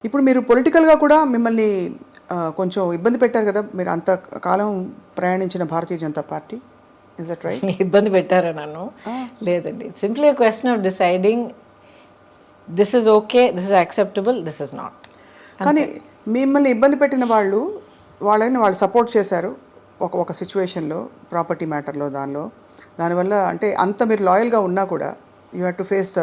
ఇప్పుడు మీరు పొలిటికల్గా కూడా మిమ్మల్ని కొంచెం ఇబ్బంది పెట్టారు కదా, మీరు అంత కాలం ప్రయాణించిన Bharatiya Janata Party. Is that right? ఇబ్బంది పెట్టారా నన్ను? లేదండి, simply question of deciding this is okay, this is acceptable, this is not. కానీ మిమ్మల్ని ఇబ్బంది పెట్టిన వాళ్ళని వాళ్ళు సపోర్ట్ చేశారు ఒక సిచ్యువేషన్లో, ప్రాపర్టీ మ్యాటర్లో, దానివల్ల అంటే అంత మీరు లాయల్గా ఉన్నా కూడా యూ హ్యావ్ టు ఫేస్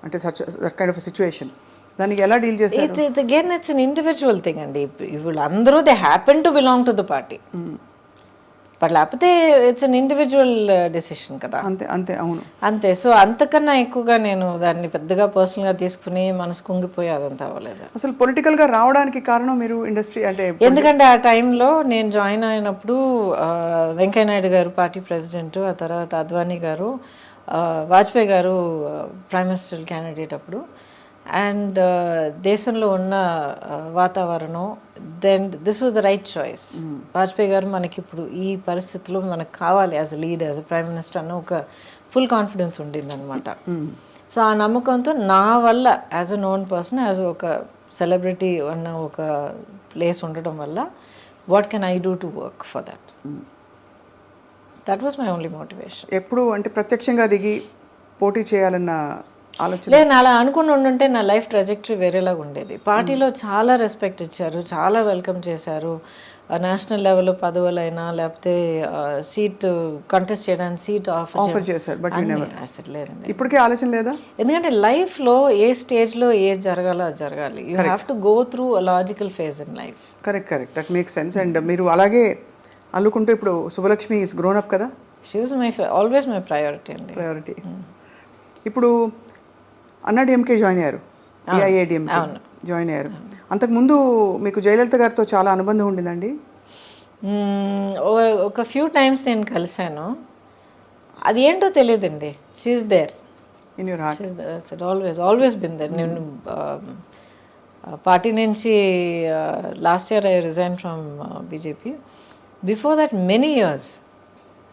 అంటే దట్ కైండ్ ఆఫ్ సిచ్యువేషన్. దానికి ఎలా డీల్ చేశారు? Again it's an individual thing అండి. ఇప్పుడు అందరూ they happen to belong to the party, but లేకపోతే ఇట్స్ అన్ ఇండివిజువల్ డెసిషన్ కదా. అంతే అంతే, అవును అంతే. సో అంతకన్నా ఎక్కువగా నేను దాన్ని పెద్దగా పర్సనల్గా తీసుకుని మనసు కుంగిపోయి అదంతా అవ్వలేదు. అసలు పొలిటికల్గా రావడానికి కారణం మీరు ఇండస్ట్రీ అంటే ఎందుకంటే ఆ టైంలో నేను జాయిన్ అయినప్పుడు వెంకయ్య నాయుడు గారు పార్టీ ప్రెసిడెంట్, ఆ తర్వాత Advani garu, Vajpayee garu prime minister candidate అప్పుడు. అండ్ దేశంలో ఉన్న వాతావరణం, then this was the right choice. Vajpayee garu మనకి ఇప్పుడు ఈ పరిస్థితిలో మనకు కావాలి as a leader, as a prime minister అన్న ఒక ఫుల్ కాన్ఫిడెన్స్ ఉండింది అనమాట. సో ఆ నమ్మకంతో నా వల్ల as a known person, as ఒక సెలబ్రిటీ అన్న ఒక ప్లేస్ ఉండటం వల్ల what can I do to work for that. That was my only motivation. ఎప్పుడు అంటే ప్రత్యక్షంగా దిగి పోటీ చేయాలన్న ఆలోచన లేదు, అలా అనుకుని ఉండుంటే నా లైఫ్ ట్రాజెక్టరీ వేరేలాగా ఉండేది. పార్టీలో చాలా రెస్పెక్ట్ ఇచ్చారు, చాలా వెల్కమ్ చేశారు. నేషనల్ లెవెల్లో పదవులైనా లేకపోతే సీట్ కంటెస్ట్ చేయడానికి సీట్ ఆఫర్ చేశారు, బట్ అసలు లేదండి. ఇప్పటికే ఆలోచన లేదా? ఎందుకంటే లైఫ్లో ఏ స్టేజ్లో ఏది జరగాలో అది జరగాలి. You have to go through a logical phase in life. Correct correct, that makes sense. And మీరు అలాగే అల్లుకుంటూ ఇప్పుడు శుభలక్ష్మి ఈస్ గ్రోన్ అప్ కదా. She was always my priority అండి. ప్రయారిటీ. ఇప్పుడు అన్నాడీఎంకే జాయిన్ అయ్యారు, ఏఐఏడిఎంకే జాయిన్ అయ్యారు. అంతకుముందు మీకు జయలలిత గారితో చాలా అనుబంధం ఉండిందండి? ఒక ఫ్యూ టైమ్స్ నేను కలిశాను. అది ఏంటో తెలియదండి. She's there in your heart. Always been there. నేను పార్టీ నుంచి last year I resign from BJP. Before that many years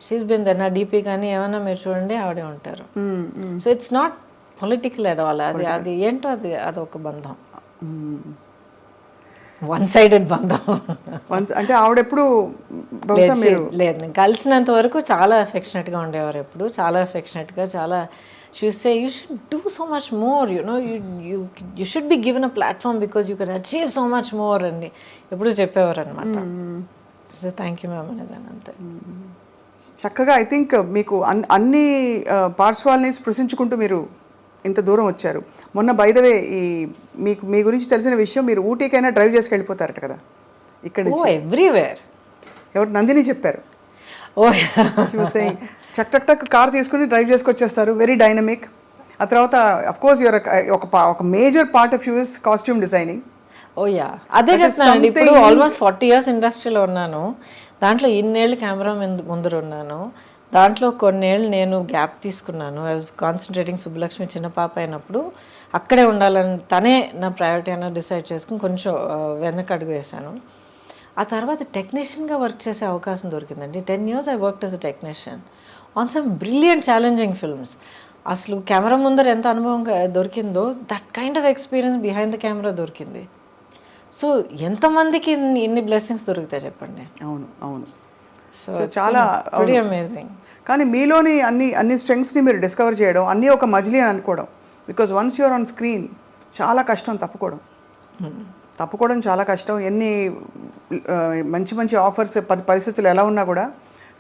she's been there. నా డీపీ కానీ ఏమైనా మీరు చూడండి ఆవిడే ఉంటారు. So it's not political at all. అది ఏంటో అది ఒక బంధం, వన్ సైడెడ్ బంధం. అంటే ఆవిడెప్పుడు బహుశా మీరు లేదు, నేను కలిసినంత వరకు చాలా అఫెక్షనేట్గా ఉండేవారు. ఎప్పుడు చాలా అఫెక్షనేట్గా, చాలా she say you should do so much more, you should be given a platform because you can achieve so much more అని ఎప్పుడు చెప్పేవారు అనమాట. సో థ్యాంక్ యూ మ్యామ్ అనేదాన్ని అంతే. చక్కగా ఐ థింక్ మీకు అన్ని పార్శ్వాల్ని స్పృశించుకుంటూ మీరు ఇంత దూరం వచ్చారు. మొన్న బై ద వే మీకు మీ గురించి తెలిసిన విషయం, మీరు ఊటీకైనా డ్రైవ్ చేసి వెళ్ళిపోతారట కదా ఇక్కడ నుంచి. ఎవ్రీవేర్. ఎవరు? నందిని చెప్పారు. చక్ టక్ టక్ కార్ తీసుకుని డ్రైవ్ చేసుకొచ్చేస్తారు, వెరీ డైనమిక్. ఆ తర్వాత అఫ్ కోర్స్ యువర్ ఒక major part of you is costume designing. Oh yeah, అదే చెప్తానండి. ఇప్పుడు ఆల్మోస్ట్ 40 years ఇండస్ట్రీలో ఉన్నాను. దాంట్లో ఇన్నేళ్ళు కెమెరా ముందర ఉన్నాను. దాంట్లో కొన్నేళ్ళు నేను గ్యాప్ తీసుకున్నాను. I was concentrating. సుబ్బలక్ష్మి చిన్న పాప అయినప్పుడు అక్కడే ఉండాలని తనే నా ప్రయారిటీ అన్న డిసైడ్ చేసుకుని కొంచెం వెనక అడుగు వేశాను. ఆ తర్వాత టెక్నీషియన్గా వర్క్ చేసే అవకాశం దొరికిందండి. 10 years I worked as a technician on some brilliant challenging films. అసలు కెమెరా ముందర ఎంత అనుభవం దొరికిందో, that kind of experience behind the camera దొరికింది. సో ఎంతమందికి ఇన్ని బ్లెస్సింగ్స్ దొరుకుతాయి చెప్పండి. అవును అవును. సో చాలా అమేజింగ్. కానీ మీలోని అన్ని స్ట్రెంగ్స్ని మీరు డిస్కవర్ చేయడం, అన్నీ ఒక మజిలీ అని అనుకోవడం. Because once you're on screen చాలా కష్టం తప్పుకోవడం చాలా కష్టం. ఎన్ని మంచి మంచి ఆఫర్స్, పరిస్థితులు ఎలా ఉన్నా కూడా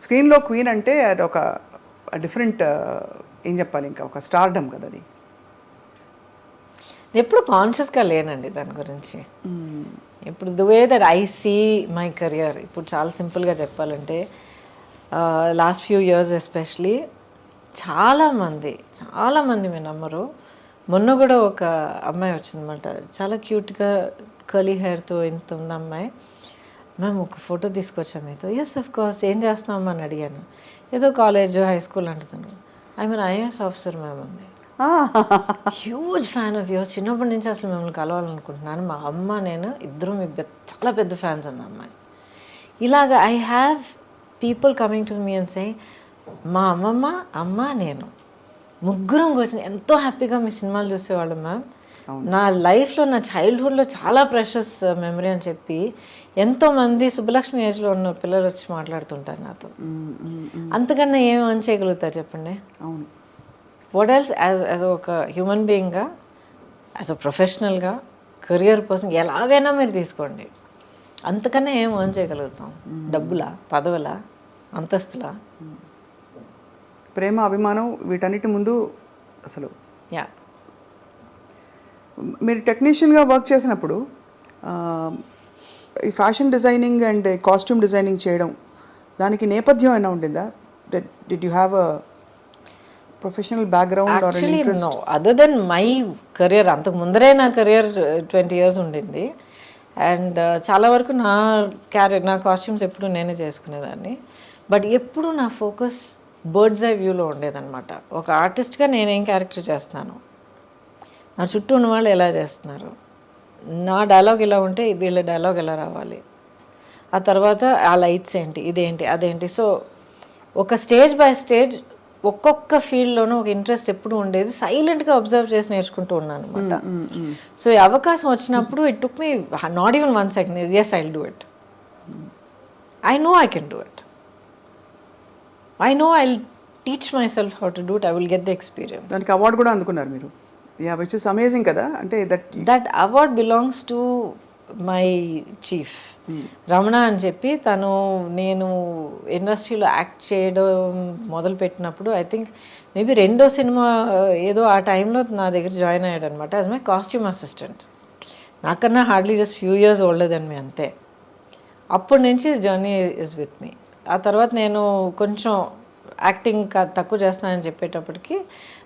స్క్రీన్లో క్వీన్ అంటే అది ఒక డిఫరెంట్, ఏం చెప్పాలి, ఇంకా ఒక స్టార్డమ్ కదా అది. ఎప్పుడు కాన్షియస్గా లేనండి దాని గురించి. ఇప్పుడు the way that I see my career, ఇప్పుడు చాలా సింపుల్గా చెప్పాలంటే లాస్ట్ ఫ్యూ ఇయర్స్ ఎస్పెషలీ చాలామంది మీరు నమ్మరు, మొన్న కూడా ఒక అమ్మాయి వచ్చిందన్నమాట, చాలా క్యూట్గా కర్లీ హెయిర్తో ఇంత ఉంది అమ్మాయి. మ్యామ్ ఒక ఫోటో తీసుకొచ్చాం మీతో. ఎస్ అఫ్ కోర్స్, ఏం చేస్తామని అని అడిగాను. ఏదో కాలేజ్ హై స్కూల్ అంటున్నాను. I mean IAS officer ma'am ఉంది. Huge fan of yours. చిన్నప్పటి నుంచి అసలు మిమ్మల్ని కలవాలనుకుంటున్నాను. మా అమ్మ నేను ఇద్దరు మీ చాలా పెద్ద ఫ్యాన్స్ అన్న అమ్మాయి. ఇలాగ I have people coming to me and say, మా అమ్మ నేను ముగ్గురం కూర్చొని ఎంతో హ్యాపీగా మీ సినిమాలు చూసేవాళ్ళం మ్యామ్. నా లైఫ్లో నా చైల్డ్హుడ్లో చాలా ప్రెషస్ మెమరీ అని చెప్పి ఎంతోమంది సుబ్బలక్ష్మి ఏజ్లో ఉన్న పిల్లలు వచ్చి మాట్లాడుతుంటారు నాతో. అంతకన్నా ఏం ఆన్ చేయగలుగుతారు చెప్పండి? అవును. వాట్ ఎల్స్ యాజ్ ఒక హ్యూమన్ బీయింగ్గా, యాజ్ అ ప్రొఫెషనల్గా, కెరియర్ పర్సన్ ఎలాగైనా మీరు తీసుకోండి, అంతకన్నా ఏం ఆన్ చేయగలుగుతాం? డబ్బులా, పదవులా, అంతస్తులా? ప్రేమ, అభిమానం వీటన్నిటి ముందు అసలు. యా. మీరు టెక్నీషియన్గా వర్క్ చేసినప్పుడు ఈ fashion designing and costume designing చేయడం, దానికి నేపథ్యం అయినా ఉండిందా? Did you have a professional background or interest? No, other than my career. అంతకు ముందరే నా కెరియర్ 20 years ఉండింది. అండ్ చాలా వరకు నా కాస్ట్యూమ్స్ ఎప్పుడు నేనే చేసుకునేదాన్ని. బట్ ఎప్పుడు నా ఫోకస్ బర్డ్స్ ఐ వ్యూలో ఉండేదన్నమాట. ఒక ఆర్టిస్ట్గా నేనేం క్యారెక్టర్ చేస్తున్నాను, నా చుట్టూ ఉన్న వాళ్ళు ఎలా చేస్తున్నారు, నా డైలాగ్ ఎలా ఉంటే వీళ్ళ డైలాగ్ ఎలా రావాలి, ఆ తర్వాత ఆ లైట్స్ ఏంటి, ఇదేంటి, అదేంటి. సో ఒక స్టేజ్ బై స్టేజ్ ఒక్కొక్క ఫీల్డ్లోనూ ఒక ఇంట్రెస్ట్ ఎప్పుడు ఉండేది. సైలెంట్గా అబ్జర్వ్ చేసి నేర్చుకుంటూ ఉన్నాను అనమాట. సో ఈ అవకాశం వచ్చినప్పుడు it took me not even 1 second. Yes, I will do it. I know I can do it. I know I will teach myself how to do it. I will get the experience. దానికి award కూడా అందుకున్నారు మీరు. Yeah, which is amazing కదా. అంటే that award belongs to my chief Ramana అని చెప్పి. నేను ఇండస్ట్రీలో యాక్ట్ చేయడం మొదలుపెట్టినప్పుడు ఐ థింక్ మేబీ 2వ సినిమా ఏదో ఆ టైంలో నా దగ్గర జాయిన్ అయ్యాడు అనమాట యాజ్ మై కాస్ట్యూమ్ అసిస్టెంట్. నాకన్నా hardly just few years older than me, అంతే. అప్పటి నుంచి జర్నీ ఇస్ విత్ మీ. ఆ తర్వాత నేను కొంచెం యాక్టింగ్ తక్కువ చేస్తానని చెప్పేటప్పటికి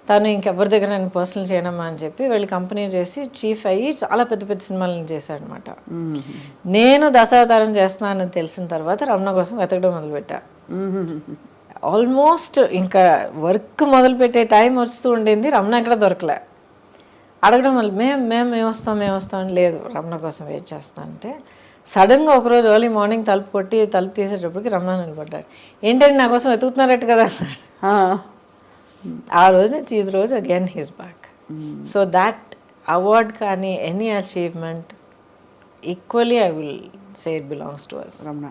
తను ఇంకెవరి దగ్గర నేను పర్సనల్ చేయనమ్మా అని చెప్పి వెళ్ళి కంపెనీ చేసి చీఫ్ అయ్యి చాలా పెద్ద పెద్ద సినిమాలను చేశాడనమాట. నేను దశావతారం చేస్తున్నానని తెలిసిన తర్వాత రమణ కోసం వెతకడం మొదలుపెట్టా. ఆల్మోస్ట్ ఇంకా వర్క్ మొదలుపెట్టే టైం వస్తూ ఉండింది, రమణ ఎక్కడ దొరకలే. అడగడం వల్ల మేము వస్తాం అని, లేదు రమణ కోసం వెయిట్ చేస్తా అంటే సడన్గా ఒకరోజు ఎర్లీ మార్నింగ్ తలుపు తీసేటప్పటికి రమణ నిలబడ్డాడు. ఏంటంటే నా కోసం వెతుకుతున్నారట్టు కదా అన్నాడు. ఆ రోజు నుంచి ఈ రోజు again he's back. So that award కానీ any achievement equally I will say it belongs to us. Ramana.